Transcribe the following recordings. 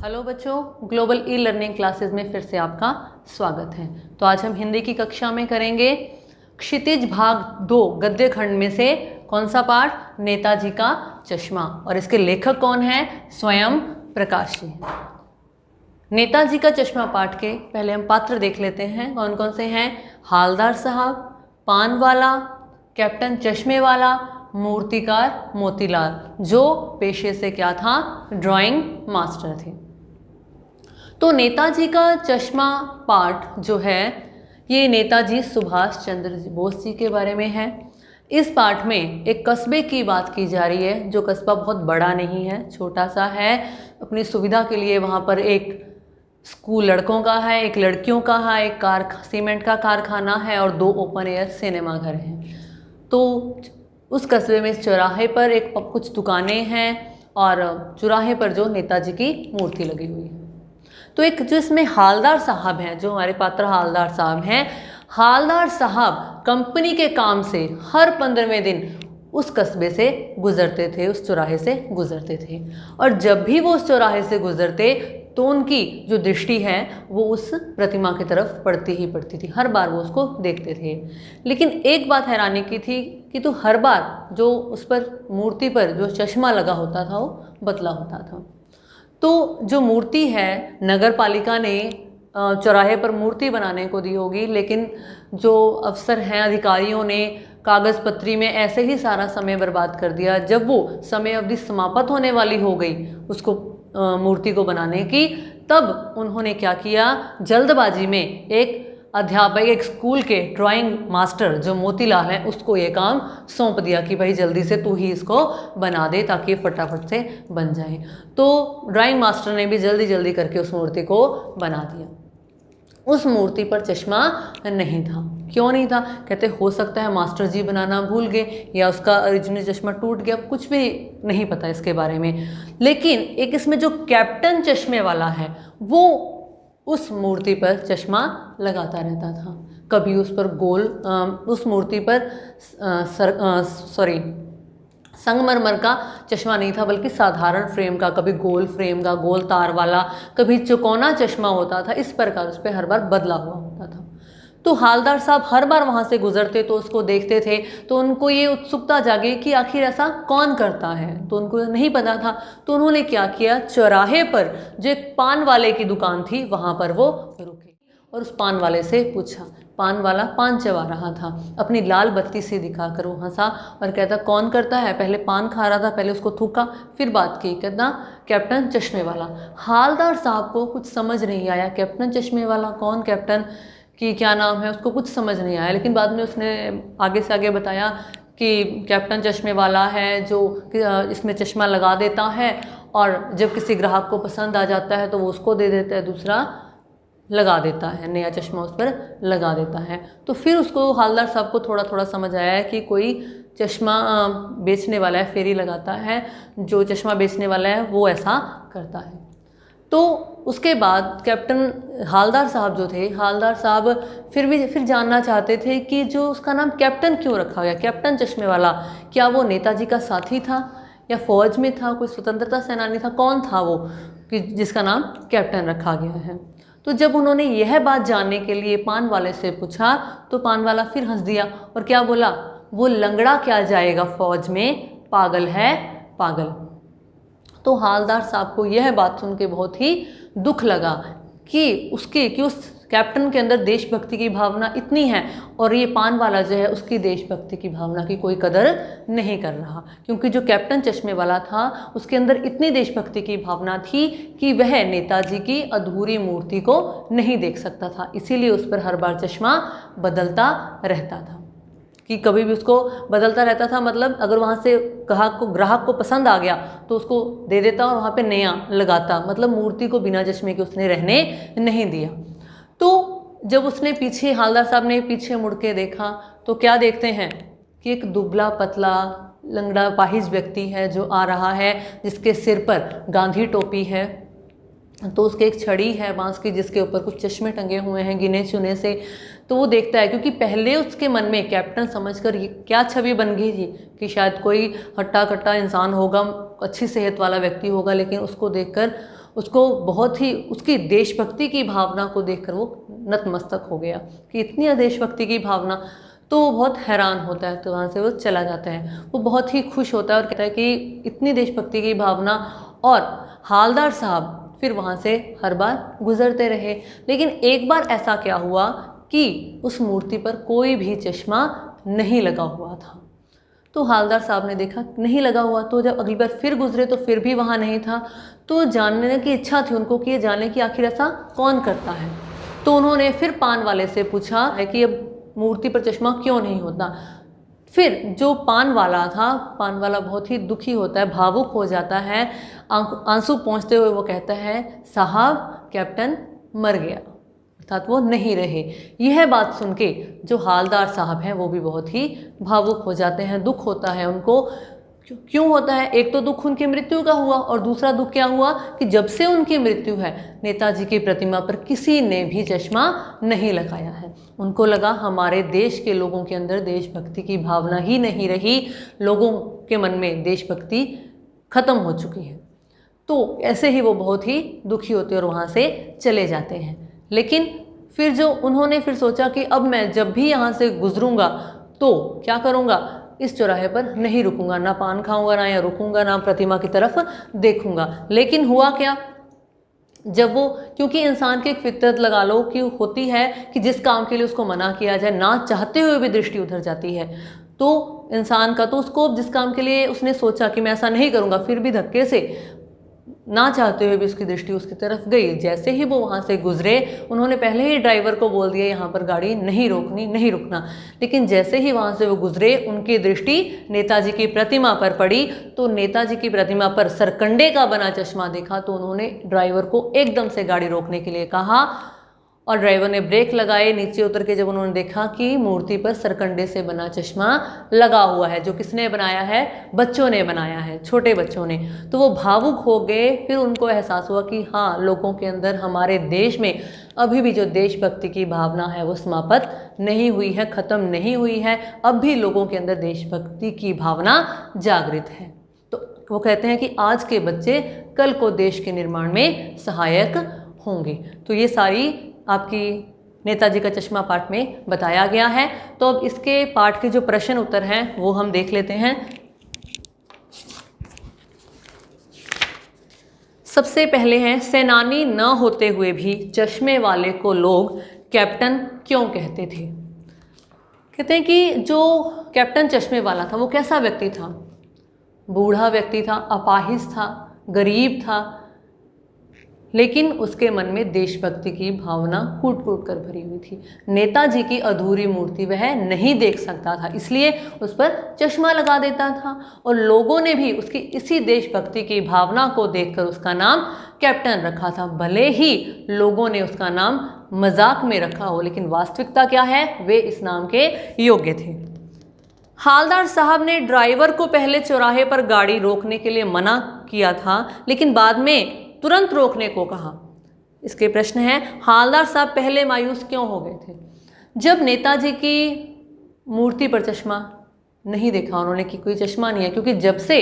Hello बच्चों, global e learning classes में फिर से आपका स्वागत है। तो आज हम हिंदी की कक्षा में करेंगे क्षितिज भाग 2 गद्य खंड में से कौन सा पाठ? नेताजी का चश्मा। और इसके लेखक कौन है? स्वयं प्रकाश जी। नेताजी का चश्मा पाठ के पहले हम पात्र देख लेते हैं कौन कौन से हैं। हालदार साहब, पान वाला, कैप्टन चश्मे वाला, मूर्तिकार मोतीलाल, जो पेशे से क्या था? ड्राइंग मास्टर थे। तो नेताजी का चश्मा पाठ जो है ये नेताजी सुभाष चंद्र बोस जी के बारे में है। इस पाठ में एक कस्बे की बात की जा रही है, जो कस्बा बहुत बड़ा नहीं है, छोटा सा है। अपनी सुविधा के लिए वहाँ पर एक स्कूल लड़कों का है, एक लड़कियों का है, एक सीमेंट का कारखाना है और 2 ओपन एयर सिनेमा घर हैं। तो उस कस्बे में इस चौराहे पर कुछ दुकानें हैं और चौराहे पर जो नेताजी की मूर्ति लगी हुई है। तो एक जो इसमें हालदार साहब हैं, जो हमारे पात्र हालदार साहब हैं, हालदार साहब कंपनी के काम से हर 15वें दिन उस कस्बे से गुजरते थे, उस चौराहे से गुजरते थे। और जब भी वो उस चौराहे से गुजरते तो उनकी जो दृष्टि है वो उस प्रतिमा की तरफ पड़ती ही पड़ती थी। हर बार वो उसको देखते थे। लेकिन एक बात हैरानी की थी कि तो हर बार जो उस पर मूर्ति पर जो चश्मा लगा होता था वो बदला होता था। तो जो मूर्ति है नगर पालिका ने चौराहे पर मूर्ति बनाने को दी होगी, लेकिन जो अफसर हैं, अधिकारियों ने कागज़ पत्री में ऐसे ही सारा समय बर्बाद कर दिया। जब वो समय अवधि समाप्त होने वाली हो गई उसको मूर्ति को बनाने की, तब उन्होंने क्या किया? जल्दबाजी में एक अध्यापक, एक स्कूल के ड्राइंग मास्टर जो मोतीलाल हैं, उसको ये काम सौंप दिया कि भाई जल्दी से तू ही इसको बना दे ताकि फटाफट से बन जाए। तो ड्राइंग मास्टर ने भी जल्दी जल्दी करके उस मूर्ति को बना दिया। उस मूर्ति पर चश्मा नहीं था। क्यों नहीं था? कहते हो सकता है मास्टर जी बनाना भूल गए या उसका ओरिजिनल चश्मा टूट गया, कुछ भी नहीं पता इसके बारे में। लेकिन एक इसमें जो कैप्टन चश्मे वाला है वो उस मूर्ति पर चश्मा लगाता रहता था। कभी उस पर उस मूर्ति पर संगमरमर का चश्मा नहीं था, बल्कि साधारण फ्रेम का, कभी गोल फ्रेम का, गोल तार वाला, कभी चौकोना चश्मा होता था। इस प्रकार उस पर हर बार बदला हुआ होता था। तो हालदार साहब हर बार वहाँ से गुजरते तो उसको देखते थे, तो उनको ये उत्सुकता जागी कि आखिर ऐसा कौन करता है। तो उनको नहीं पता था। तो उन्होंने क्या किया? चौराहे पर जो एक पान वाले की दुकान थी वहाँ पर वो रुके और उस पान वाले से पूछा। पान वाला पान चबा रहा था, अपनी लाल बत्ती से दिखाकर वो हंसा और कहता कौन करता है? पहले पान खा रहा था, पहले उसको थूका, फिर बात की। कहता कैप्टन चश्मे वाला। हालदार साहब को कुछ समझ नहीं आया, कैप्टन चश्मे वाला कौन, कैप्टन की क्या नाम है, उसको कुछ समझ नहीं आया। लेकिन बाद में उसने आगे से आगे बताया कि कैप्टन चश्मे वाला है जो इसमें चश्मा लगा देता है और जब किसी ग्राहक को पसंद आ जाता है तो वो उसको दे देता है, दूसरा लगा देता है, नया चश्मा उस पर लगा देता है। तो फिर उसको हालदार साहब को थोड़ा थोड़ा समझ आया है कि कोई चश्मा बेचने वाला है, फेरी लगाता है, जो चश्मा बेचने वाला है वो ऐसा करता है। तो उसके बाद कैप्टन हालदार साहब जो थे, हालदार साहब फिर जानना चाहते थे कि जो उसका नाम कैप्टन क्यों रखा गया, कैप्टन चश्मे वाला, क्या वो नेताजी का साथी था या फौज में था, कोई स्वतंत्रता सेनानी था, कौन था वो कि जिसका नाम कैप्टन रखा गया है। तो जब उन्होंने यह बात जानने के लिए पान वाले से पूछा तो पान वाला फिर हंस दिया और क्या बोला? वो लंगड़ा क्या जाएगा फौज में, पागल है पागल। तो हालदार साहब को यह बात सुन के बहुत ही दुख लगा कि उस कैप्टन के अंदर देशभक्ति की भावना इतनी है और ये पान वाला जो है उसकी देशभक्ति की भावना की कोई कदर नहीं कर रहा। क्योंकि जो कैप्टन चश्मे वाला था उसके अंदर इतनी देशभक्ति की भावना थी कि वह नेताजी की अधूरी मूर्ति को नहीं देख सकता था, इसीलिए उस पर हर बार चश्मा बदलता रहता था। कि कभी भी उसको बदलता रहता था, मतलब अगर वहाँ से ग्राहक को पसंद आ गया तो उसको दे देता और वहाँ पे नया लगाता, मतलब मूर्ति को बिना चश्मे के उसने रहने नहीं दिया। तो जब उसने पीछे, हालदार साहब ने पीछे मुड़ के देखा तो क्या देखते हैं कि एक दुबला पतला लंगड़ा पाहिज व्यक्ति है जो आ रहा है, जिसके सिर पर गांधी टोपी है, तो उसके एक छड़ी है बांस की जिसके ऊपर कुछ चश्मे टंगे हुए हैं गिने चुने से। तो वो देखता है, क्योंकि पहले उसके मन में कैप्टन समझकर ये क्या छवि बन गई थी कि शायद कोई हट्टा कट्टा इंसान होगा, अच्छी सेहत वाला व्यक्ति होगा, लेकिन उसको देखकर उसको बहुत ही उसकी देशभक्ति की भावना को देखकर वो नतमस्तक हो गया कि इतनी देशभक्ति की भावना, तो वो बहुत हैरान होता है। तो वहाँ से वो चला जाता है। वो बहुत ही खुश होता है और कहता है कि इतनी देशभक्ति की भावना। और हालदार साहब फिर वहाँ से हर बार गुजरते रहे। लेकिन एक बार ऐसा क्या हुआ कि उस मूर्ति पर कोई भी चश्मा नहीं लगा हुआ था। तो हालदार साहब ने देखा नहीं लगा हुआ, तो जब अगली बार फिर गुजरे तो फिर भी वहाँ नहीं था। तो जानने की इच्छा थी उनको कि ये जाने कि आखिर ऐसा कौन करता है। तो उन्होंने फिर पान वाले से पूछा है कि अब मूर्ति पर चश्मा क्यों नहीं होता। फिर जो पान वाला था, पान वाला बहुत ही दुखी होता है, भावुक हो जाता है, आंसू पोंछते हुए वो कहता है, साहब कैप्टन मर गया, अर्थात वो नहीं रहे। यह बात सुन के जो हालदार साहब हैं वो भी बहुत ही भावुक हो जाते हैं, दुख होता है उनको। क्यों होता है? एक तो दुख उनकी मृत्यु का हुआ और दूसरा दुख क्या हुआ कि जब से उनकी मृत्यु है नेताजी की प्रतिमा पर किसी ने भी चश्मा नहीं लगाया है। उनको लगा हमारे देश के लोगों के अंदर देशभक्ति की भावना ही नहीं रही, लोगों के मन में देशभक्ति खत्म हो चुकी है। तो ऐसे ही वो बहुत ही दुखी होते और वहाँ से चले जाते हैं। लेकिन फिर जो उन्होंने फिर सोचा कि अब मैं जब भी यहाँ से गुजरूंगा तो क्या करूँगा, इस चौराहे पर नहीं रुकूंगा, ना पान खाऊंगा, ना यहाँ रुकूंगा, ना प्रतिमा की तरफ देखूंगा। लेकिन हुआ क्या, जब वो, क्योंकि इंसान की एक फितरत लगा लो कि होती है कि जिस काम के लिए उसको मना किया जाए, ना चाहते हुए भी दृष्टि उधर जाती है। तो इंसान का तो उसको जिस काम के लिए उसने सोचा कि मैं ऐसा नहीं करूँगा, फिर भी धक्के से ना चाहते हुए भी उसकी दृष्टि उसकी तरफ गई। जैसे ही वो वहाँ से गुजरे, उन्होंने पहले ही ड्राइवर को बोल दिया यहाँ पर गाड़ी नहीं रोकनी, नहीं रुकना। लेकिन जैसे ही वहाँ से वो गुजरे, उनकी दृष्टि नेताजी की प्रतिमा पर पड़ी। तो नेताजी की प्रतिमा पर सरकंडे का बना चश्मा देखा तो उन्होंने ड्राइवर को एकदम से गाड़ी रोकने के लिए कहा और ड्राइवर ने ब्रेक लगाए। नीचे उतर के जब उन्होंने देखा कि मूर्ति पर सरकंडे से बना चश्मा लगा हुआ है, जो किसने बनाया है, बच्चों ने बनाया है, छोटे बच्चों ने, तो वो भावुक हो गए। फिर उनको एहसास हुआ कि हाँ, लोगों के अंदर, हमारे देश में अभी भी जो देशभक्ति की भावना है वो समाप्त नहीं हुई है, ख़त्म नहीं हुई है। अब भी लोगों के अंदर देशभक्ति की भावना जागृत है। तो वो कहते हैं कि आज के बच्चे कल को देश के निर्माण में सहायक होंगे। तो ये सारी आपकी नेताजी का चश्मा पाठ में बताया गया है। तो अब इसके पाठ के जो प्रश्न उत्तर हैं वो हम देख लेते हैं। सबसे पहले हैं, सेनानी न होते हुए भी चश्मे वाले को लोग कैप्टन क्यों कहते थे? कहते हैं कि जो कैप्टन चश्मे वाला था वो कैसा व्यक्ति था? बूढ़ा व्यक्ति था, अपाहिज था, गरीब था, लेकिन उसके मन में देशभक्ति की भावना कूट कूट कर भरी हुई थी। नेताजी की अधूरी मूर्ति वह नहीं देख सकता था, इसलिए उस पर चश्मा लगा देता था। और लोगों ने भी उसकी इसी देशभक्ति की भावना को देखकर उसका नाम कैप्टन रखा था। भले ही लोगों ने उसका नाम मजाक में रखा हो, लेकिन वास्तविकता क्या है, वे इस नाम के योग्य थे। हालदार साहब ने ड्राइवर को पहले चौराहे पर गाड़ी रोकने के लिए मना किया था, लेकिन बाद में तुरंत रोकने को कहा। इसके प्रश्न हैं, हालदार साहब पहले मायूस क्यों हो गए थे? जब नेताजी की मूर्ति पर चश्मा नहीं देखा उन्होंने कि कोई चश्मा नहीं है, क्योंकि जब से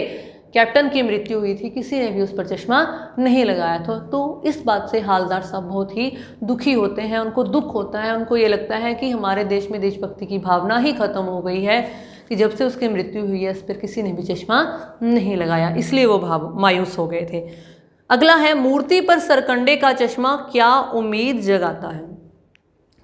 कैप्टन की मृत्यु हुई थी किसी ने भी उस पर चश्मा नहीं लगाया था। तो इस बात से हालदार साहब बहुत ही दुखी होते हैं, उनको दुख होता है। उनको ये लगता है कि हमारे देश में देशभक्ति की भावना ही खत्म हो गई है कि जब से उसकी मृत्यु हुई है इस पर किसी ने भी चश्मा नहीं लगाया, इसलिए वो मायूस हो गए थे। अगला है, मूर्ति पर सरकंडे का चश्मा क्या उम्मीद जगाता है?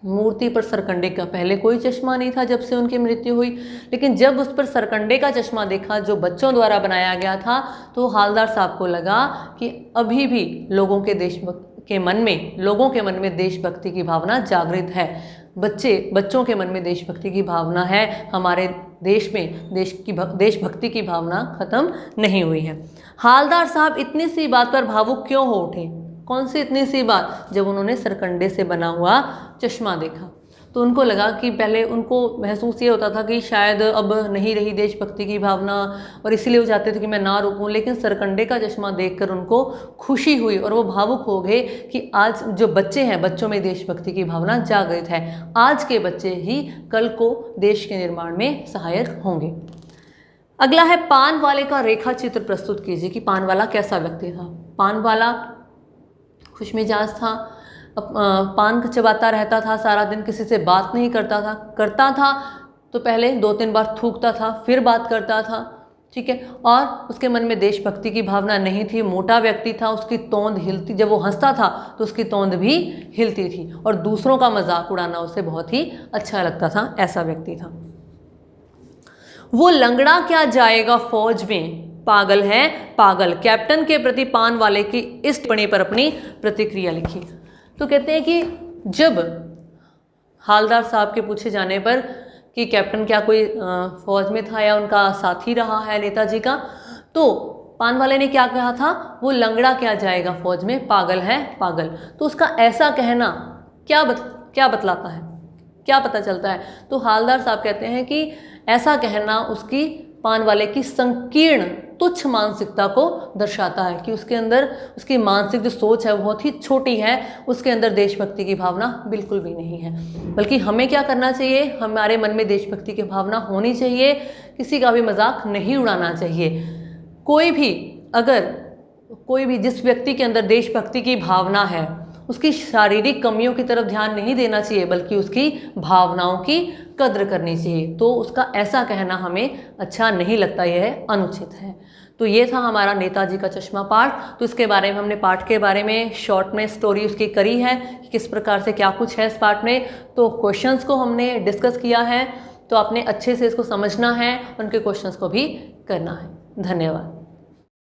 मूर्ति पर सरकंडे का पहले कोई चश्मा नहीं था जब से उनकी मृत्यु हुई, लेकिन जब उस पर सरकंडे का चश्मा देखा जो बच्चों द्वारा बनाया गया था, तो हालदार साहब को लगा कि अभी भी लोगों के मन में देशभक्ति की भावना जागृत है। बच्चों के मन में देशभक्ति की भावना है, हमारे देश में देशभक्ति की भावना खत्म नहीं हुई है। हालदार साहब इतनी सी बात पर भावुक क्यों हो उठे? कौन सी इतनी सी बात? जब उन्होंने सरकंडे से बना हुआ चश्मा देखा तो उनको लगा कि पहले उनको महसूस ये होता था कि शायद अब नहीं रही देशभक्ति की भावना और इसीलिए वो चाहते थे कि मैं ना रुकूं, लेकिन सरकंडे का चश्मा देखकर उनको खुशी हुई और वो भावुक हो गए कि आज जो बच्चे हैं, बच्चों में देशभक्ति की भावना जागृत है। आज के बच्चे ही कल को देश के निर्माण में सहायक होंगे। अगला है, पान वाले का रेखा चित्र प्रस्तुत कीजिए कि पान वाला कैसा व्यक्ति था। पान वाला खुशमिजाज था, पान चबाता रहता था सारा दिन, किसी से बात नहीं करता था तो पहले 2-3 बार थूकता था, फिर बात करता था, ठीक है। और उसके मन में देशभक्ति की भावना नहीं थी, मोटा व्यक्ति था, उसकी तोंद हिलती, जब वो हंसता था तो उसकी तोंद भी हिलती थी, और दूसरों का मजाक उड़ाना उसे बहुत ही अच्छा लगता था, ऐसा व्यक्ति था। वो लंगड़ा क्या जाएगा फौज में, पागल है पागल। कैप्टन के प्रति पान वाले की इस टिप्पणी पर अपनी प्रतिक्रिया लिखी। तो कहते हैं कि जब हालदार साहब के पूछे जाने पर कि कैप्टन क्या कोई फौज में था या उनका साथी रहा है नेताजी का, तो पान वाले ने क्या कहा था, वो लंगड़ा क्या जाएगा फौज में, पागल है पागल। तो उसका ऐसा कहना क्या बतलाता है, क्या पता चलता है? तो हालदार साहब कहते हैं कि ऐसा कहना उसकी, पान वाले की संकीर्ण तुच्छ मानसिकता को दर्शाता है, कि उसके अंदर उसकी मानसिक जो सोच है वो बहुत ही छोटी है, उसके अंदर देशभक्ति की भावना बिल्कुल भी नहीं है। बल्कि हमें क्या करना चाहिए, हमारे मन में देशभक्ति की भावना होनी चाहिए, किसी का भी मजाक नहीं उड़ाना चाहिए। कोई भी जिस व्यक्ति के अंदर देशभक्ति की भावना है, उसकी शारीरिक कमियों की तरफ ध्यान नहीं देना चाहिए, बल्कि उसकी भावनाओं की कद्र करनी चाहिए। तो उसका ऐसा कहना हमें अच्छा नहीं लगता, यह अनुचित है। तो ये था हमारा नेताजी का चश्मा पाठ। तो इसके बारे में हमने पाठ के बारे में शॉर्ट में स्टोरी उसकी करी है कि किस प्रकार से क्या कुछ है इस पाठ में। तो क्वेश्चंस को हमने डिस्कस किया है, तो आपने अच्छे से इसको समझना है, उनके क्वेश्चंस को भी करना है। धन्यवाद।